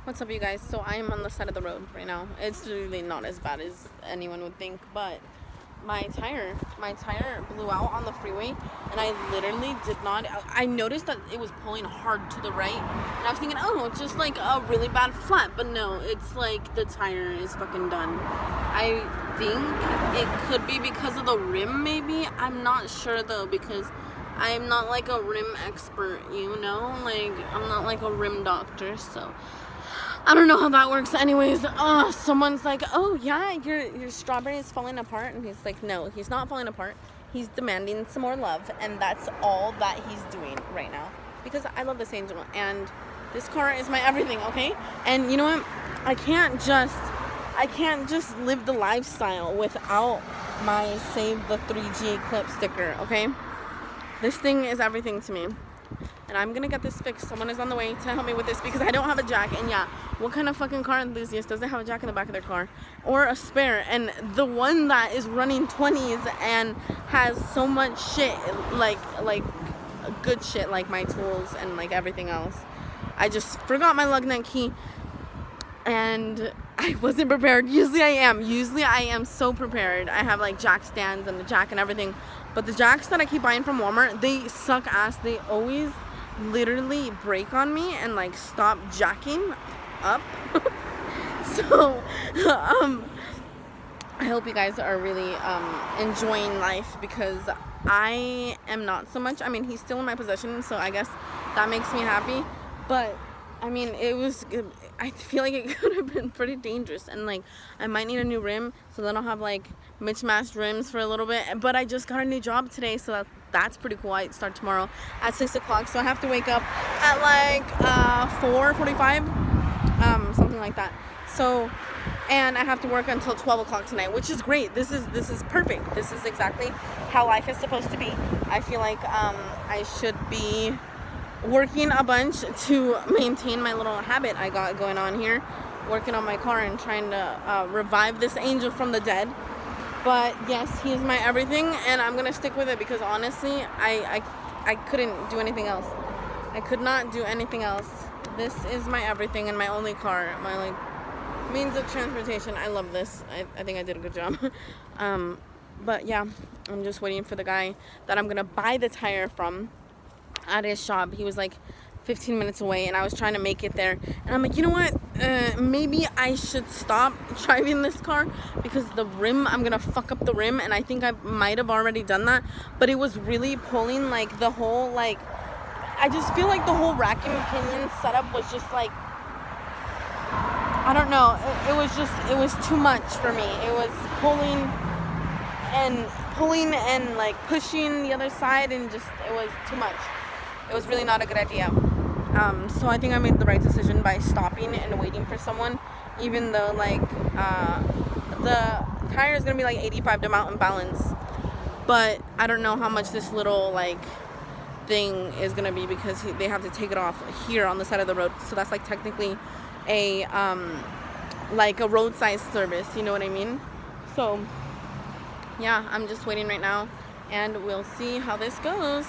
What's up, you guys? So I am on the side of the road right now. It's really not as bad as anyone would think, but my tire blew out on the freeway, and I literally did not. I noticed that it was pulling hard to the right, and I was thinking, oh, it's just like a really bad flat, but no, it's like the tire is fucking done. I think it could be because of the rim, maybe. I'm not sure though, because I'm not like a rim expert, you know? Like, I'm not like a rim doctor, so I don't know how that works. Anyways, someone's like, oh yeah, your strawberry is falling apart, and he's like, no, he's not falling apart. He's demanding some more love, and that's all that he's doing right now. Because I love this angel, and this car is my everything, okay? And you know what? I can't just live the lifestyle without my Save the 3G clip sticker, okay? This thing is everything to me. And I'm gonna get this fixed. Someone is on the way to help me with this because I don't have a jack. And yeah, what kind of fucking car enthusiast doesn't have a jack in the back of their car or a spare? And the one that is running 20s and has so much shit, like good shit, like my tools and like everything else. I just forgot my lug nut key, and I wasn't prepared. Usually I am so prepared. I have like jack stands and the jack and everything. But the jacks that I keep buying from Walmart, they suck ass. They always literally break on me and like stop jacking up. So I hope you guys are really enjoying life, because I am not so much. I mean, he's still in my possession, so I guess that makes me happy. But I mean, I feel like it could have been pretty dangerous, and like I might need a new rim, so then I'll have like mismatched rims for a little bit. But I just got a new job today, so that's pretty cool. I start tomorrow at 6 o'clock, so I have to wake up at like 4:45, something like that. So, and I have to work until 12 o'clock tonight, which is great. This is perfect. This is exactly how life is supposed to be. I feel like I should be working a bunch to maintain my little habit I got going on here, working on my car and trying to revive this angel from the dead. But yes, he is my everything, and I'm gonna stick with it, because honestly I couldn't do anything else. I could not do anything else. This is my everything and my only car, my like means of transportation. I love this. I think I did a good job. But yeah, I'm just waiting for the guy that I'm gonna buy the tire from at his shop. He was like 15 minutes away, and I was trying to make it there, and I'm like, you know what, maybe I should stop driving this car, because the rim, I'm gonna fuck up the rim, and I think I might have already done that. But it was really pulling, like the whole, like, I just feel like the whole rack and pinion setup was just like, I don't know, it was too much for me. It was pulling and like pushing the other side, and just, it was too much. It was really not a good idea. So I think I made the right decision by stopping and waiting for someone, even though like the tire is gonna be like 85 to mountain balance, but I don't know how much this little like thing is gonna be, because they have to take it off here on the side of the road. So that's like technically a like a roadside service, you know what I mean? So yeah, I'm just waiting right now, and we'll see how this goes.